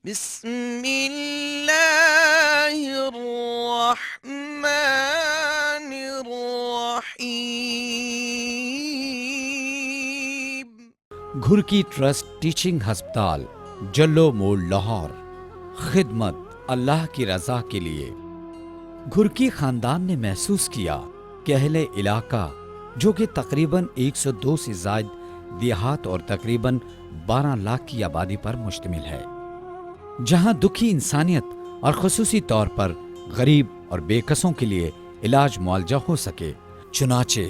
بسم اللہ الرحمن الرحیم۔ گھرکی ٹرسٹ ٹیچنگ ہسپتال، جلو موڑ، لاہور۔ خدمت اللہ کی رضا کے لیے۔ گھرکی خاندان نے محسوس کیا کہ اہل علاقہ، جو کہ تقریباً 102 سے زائد دیہات اور تقریباً 12 لاکھ کی آبادی پر مشتمل ہے، جہاں دکھی انسانیت اور خصوصی طور پر غریب اور بے کسوں کے لیے علاج معالجہ ہو سکے، چنانچہ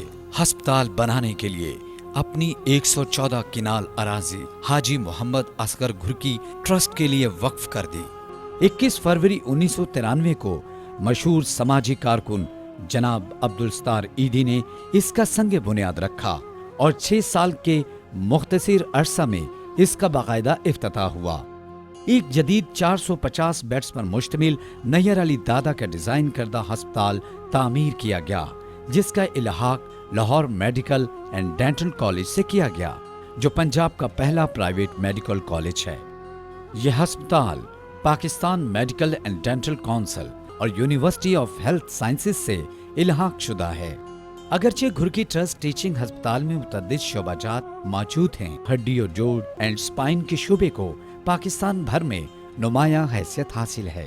ہسپتال بنانے کے لیے اپنی 114 کنال اراضی حاجی محمد اصغر گھرکی ٹرسٹ کے لیے وقف کر دی۔ 21 فروری 1993 کو مشہور سماجی کارکن جناب عبدالستار ایدھی نے اس کا سنگ بنیاد رکھا اور 6 سال کے مختصر عرصہ میں اس کا باقاعدہ افتتاح ہوا۔ ایک جدید 450 بیڈز پر مشتمل نیئر علی دادا کا ڈیزائن کردہ ہسپتال تعمیر کیا گیا، جس کا الحاق Lahore medical and dental college سے کیا گیا، جو پنجاب کا پہلا پرائیویٹ میڈیکل کالج ہے۔ یہ ہسپتال Pakistan medical and dental council اور یونیورسٹی آف ہیلتھ سائنسز سے الحاق شدہ ہے۔ اگرچہ گھرکی ٹرسٹ ٹیچنگ ہسپتال میں متعدد شعبہ جات موجود ہیں، ہڈی اور جوڑ اینڈ سپائن کے شعبے کو پاکستان بھر میں نمایاں حیثیت حاصل ہے۔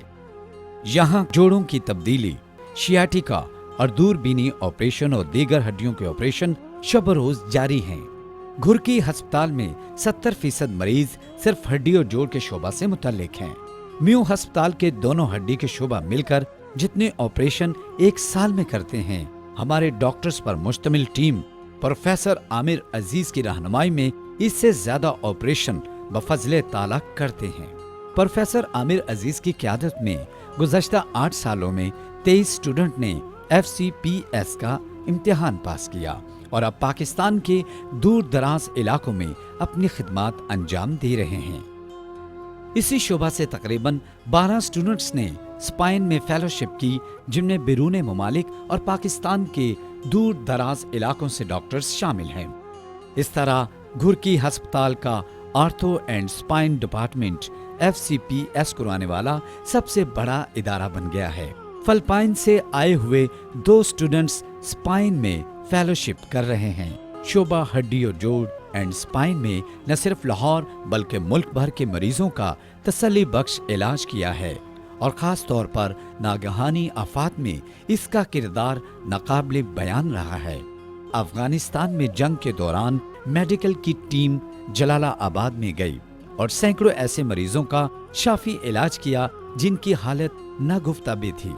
یہاں جوڑوں کی تبدیلی، شیاٹیکا اور دور بینی آپریشن اور دیگر ہڈیوں کے آپریشن شب روز جاری ہیں۔ گھرکی ہسپتال میں 70% مریض صرف ہڈی اور جوڑ کے شعبہ سے متعلق ہیں۔ میو ہسپتال کے دونوں ہڈی کے شعبہ مل کر جتنے آپریشن ایک سال میں کرتے ہیں، ہمارے ڈاکٹرز پر مشتمل ٹیم پروفیسر عامر عزیز کی رہنمائی میں اس سے زیادہ آپریشن بفضل تعالیٰ کرتے ہیں۔ پروفیسر عامر عزیز کی قیادت میں گزشتہ 8 سالوں میں 23 اسٹوڈنٹ نے FCPS کا امتحان پاس کیا اور اب پاکستان کے دور دراز علاقوں میں اپنی خدمات انجام دے رہے ہیں۔ اسی شعبہ سے تقریباً 12 اسٹوڈنٹس نے سپائن میں فیلوشپ کی، جن میں بیرون ممالک اور پاکستان کے دور دراز علاقوں سے ڈاکٹرز شامل ہیں۔ اس طرح گھرکی ہسپتال کا آرتھو اینڈ سپائن ڈپارٹمنٹ FCPS کروانے والا سب سے بڑا ادارہ بن گیا ہے۔ فلپائن سے آئے ہوئے 2 اسٹوڈنٹس سپائن میں فیلوشپ کر رہے ہیں۔ شعبہ ہڈی اور جوڑ اینڈ سپائن میں نہ صرف لاہور بلکہ ملک بھر کے مریضوں کا تسلی بخش علاج کیا ہے، اور خاص طور پر ناگہانی آفات میں اس کا کردار ناقابل بیان رہا ہے۔ افغانستان میں جنگ کے دوران میڈیکل کی ٹیم جلال آباد میں گئی اور سینکڑوں ایسے مریضوں کا شافی علاج کیا جن کی حالت ناگفتہ بھی تھی۔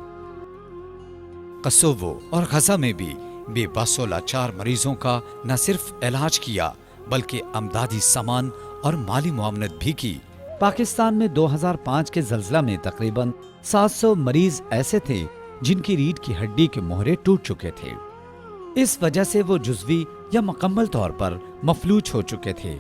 قصوو اور غزہ میں بھی بے بس و لاچار مریضوں کا نہ صرف علاج کیا بلکہ امدادی سامان اور مالی معاونت بھی کی۔ پاکستان میں 2005 کے زلزلہ میں تقریباً 700 مریض ایسے تھے جن کی ریڑھ کی ہڈی کے مہرے ٹوٹ چکے تھے، اس وجہ سے وہ جزوی یا مکمل طور پر مفلوج ہو چکے تھے۔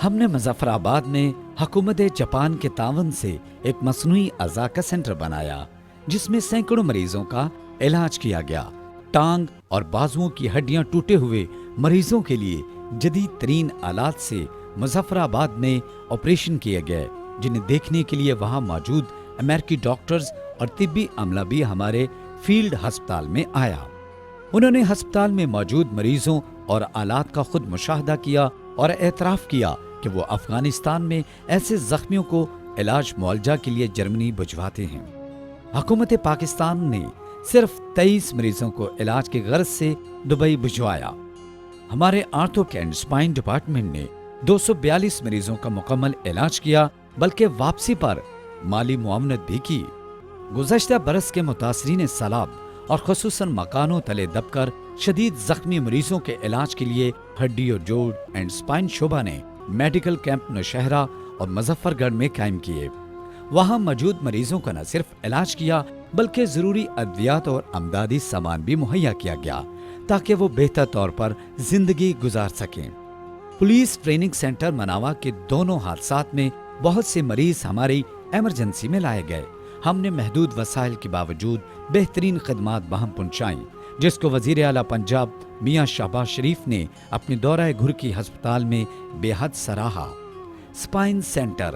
ہم نے مظفر آباد میں حکومت جاپان کے تعاون سے ایک مصنوعی اعضاء کا سینٹر بنایا، جس میں سینکڑوں مریضوں کا علاج کیا گیا۔ ٹانگ اور بازوؤں کی ہڈیاں ٹوٹے ہوئے مریضوں کے لیے جدید ترین آلات سے مظفر آباد میں آپریشن کیے گئے، جنہیں دیکھنے کے لیے وہاں موجود امریکی ڈاکٹرز اور طبی عملہ بھی ہمارے فیلڈ ہسپتال میں آیا۔ انہوں نے ہسپتال میں موجود مریضوں اور آلات کا خود مشاہدہ کیا اور اعتراف کیا کہ وہ افغانستان میں ایسے زخمیوں کو علاج معالجہ کے لیے جرمنی بھجواتے ہیں۔ حکومت پاکستان نے صرف 23 مریضوں کو علاج کی غرض سے دبئی بھجوایا۔ ہمارے آرتھو اینڈ سپائن ڈپارٹمنٹ نے 242 مریضوں کا مکمل علاج کیا، بلکہ واپسی پر مالی معاونت بھی کی۔ گزشتہ برس کے متاثرین سیلاب اور خصوصاً مکانوں تلے دب کر شدید زخمی مریضوں کے علاج کے لیے ہڈی اور جوڑ اینڈ سپائن شعبہ نے میڈیکل کیمپ نوشہرہ اور مظفر گڑھ میں قائم کیے۔ وہاں موجود مریضوں کا نہ صرف علاج کیا بلکہ ضروری ادویات اور امدادی سامان بھی مہیا کیا گیا تاکہ وہ بہتر طور پر زندگی گزار سکیں۔ پولیس ٹریننگ سینٹر مناوا کے دونوں حادثات میں بہت سے مریض ہماری ایمرجنسی میں لائے گئے۔ ہم نے محدود وسائل کے باوجود بہترین خدمات بہم پہنچائیں، جس کو وزیر اعلیٰ پنجاب میاں شہباز شریف نے اپنے دورہ گھرکی ہسپتال میں بے حد سراہا۔ سپائن سینٹر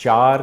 4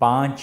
5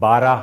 12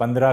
15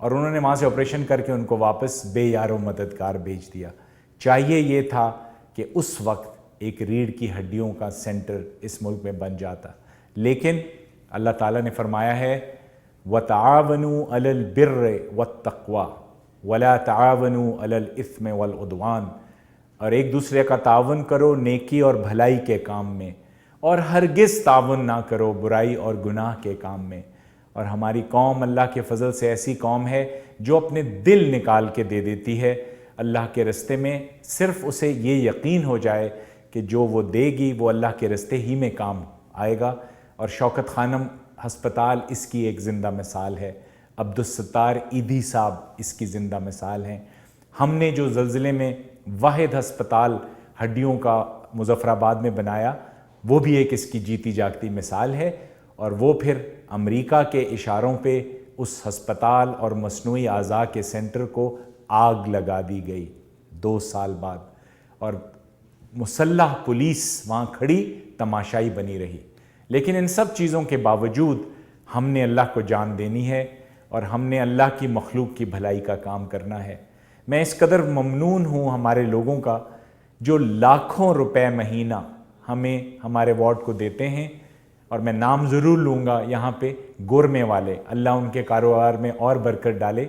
اور انہوں نے وہاں سے آپریشن کر کے ان کو واپس بے یار و مددگار بھیج دیا. چاہیے یہ تھا کہ اس وقت ایک ریڑھ کی ہڈیوں کا سینٹر اس ملک میں بن جاتا, لیکن اللہ تعالیٰ نے فرمایا ہے وَتَعَاوَنُوا عَلَى الْبِرِّ وَالتَّقْوَى وَلَا تَعَاوَنُوا عَلَى الْإِثْمِ وَالْعُدْوَانِ, اور ایک دوسرے کا تعاون کرو نیکی اور بھلائی کے کام میں, اور ہرگز تعاون نہ کرو برائی اور گناہ کے کام میں. اور ہماری قوم اللہ کے فضل سے ایسی قوم ہے جو اپنے دل نکال کے دے دیتی ہے اللہ کے رستے میں, صرف اسے یہ یقین ہو جائے کہ جو وہ دے گی وہ اللہ کے رستے ہی میں کام آئے گا. اور شوکت خانم ہسپتال اس کی ایک زندہ مثال ہے, عبدالستار ایدھی صاحب اس کی زندہ مثال ہیں. ہم نے جو زلزلے میں واحد ہسپتال ہڈیوں کا مظفر آباد میں بنایا وہ بھی ایک اس کی جیتی جاگتی مثال ہے, اور وہ پھر امریکہ کے اشاروں پہ اس ہسپتال اور مصنوعی اعضاء کے سینٹر کو آگ لگا دی گئی 2 سال بعد, اور مسلح پولیس وہاں کھڑی تماشائی بنی رہی. لیکن ان سب چیزوں کے باوجود ہم نے اللہ کو جان دینی ہے اور ہم نے اللہ کی مخلوق کی بھلائی کا کام کرنا ہے. میں اس قدر ممنون ہوں ہمارے لوگوں کا جو لاکھوں روپے مہینہ ہمیں ہمارے وارڈ کو دیتے ہیں, اور میں نام ضرور لوں گا یہاں پہ, گورمے والے, اللہ ان کے کاروبار میں اور برکت ڈالے,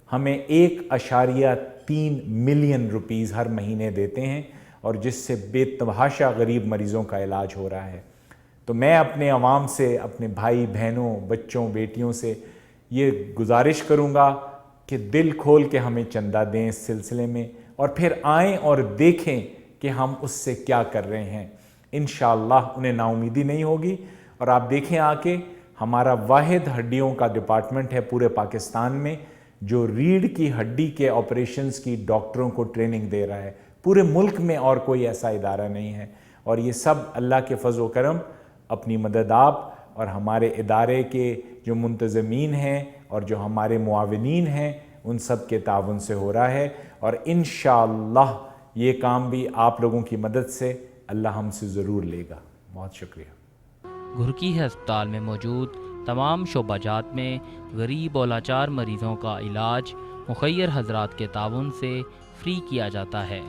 ہمیں 1.3 ملین روپیز ہر مہینے دیتے ہیں, اور جس سے بے تحاشا غریب مریضوں کا علاج ہو رہا ہے. تو میں اپنے عوام سے, اپنے بھائی بہنوں, بچوں, بیٹیوں سے یہ گزارش کروں گا کہ دل کھول کے ہمیں چندہ دیں اس سلسلے میں, اور پھر آئیں اور دیکھیں کہ ہم اس سے کیا کر رہے ہیں. انشاءاللہ انہیں نا امیدی نہیں ہوگی. اور آپ دیکھیں آ کے ہمارا واحد ہڈیوں کا ڈپارٹمنٹ ہے پورے پاکستان میں جو ریڑھ کی ہڈی کے آپریشنز کی ڈاکٹروں کو ٹریننگ دے رہا ہے. پورے ملک میں اور کوئی ایسا ادارہ نہیں ہے, اور یہ سب اللہ کے فضل و کرم, اپنی مدد آپ اور ہمارے ادارے کے جو منتظمین ہیں اور جو ہمارے معاونین ہیں ان سب کے تعاون سے ہو رہا ہے. اور انشاءاللہ یہ کام بھی آپ لوگوں کی مدد سے اللہ ہم سے ضرور لے گا. بہت شکریہ. گھرکی ہسپتال میں موجود تمام شعبہ جات میں غریب اور لاچار مریضوں کا علاج مخیر حضرات کے تعاون سے فری کیا جاتا ہے,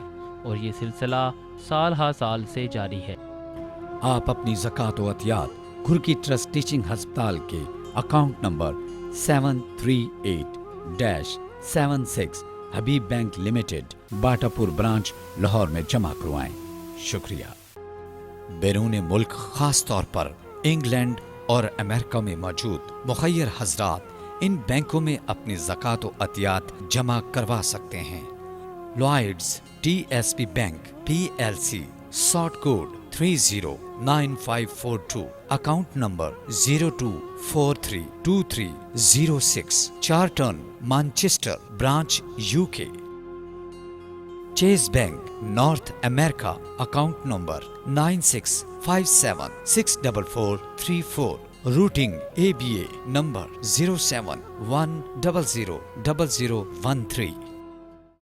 اور یہ سلسلہ سال ہا سال سے جاری ہے. آپ اپنی زکوٰۃ و عطیات گھرکی ٹرسٹ ٹیچنگ ہسپتال کے اکاؤنٹ نمبر 738-76 حبیب بینک لمیٹڈ باٹا پور برانچ لاہور میں جمع کروائیں. شکریہ. بیرون ملک خاص طور پر انگلینڈ اور امریکہ میں موجود مخیر حضرات ان بینکوں میں اپنی زکوٰۃ و عطیات جمع کروا سکتے ہیں. Lloyds TSP bank PLC, sort code 309542, account number 02432306, Chorlton Manchester branch UK. Chase bank North America, account number 9657644334, routing ABA number 0710000013.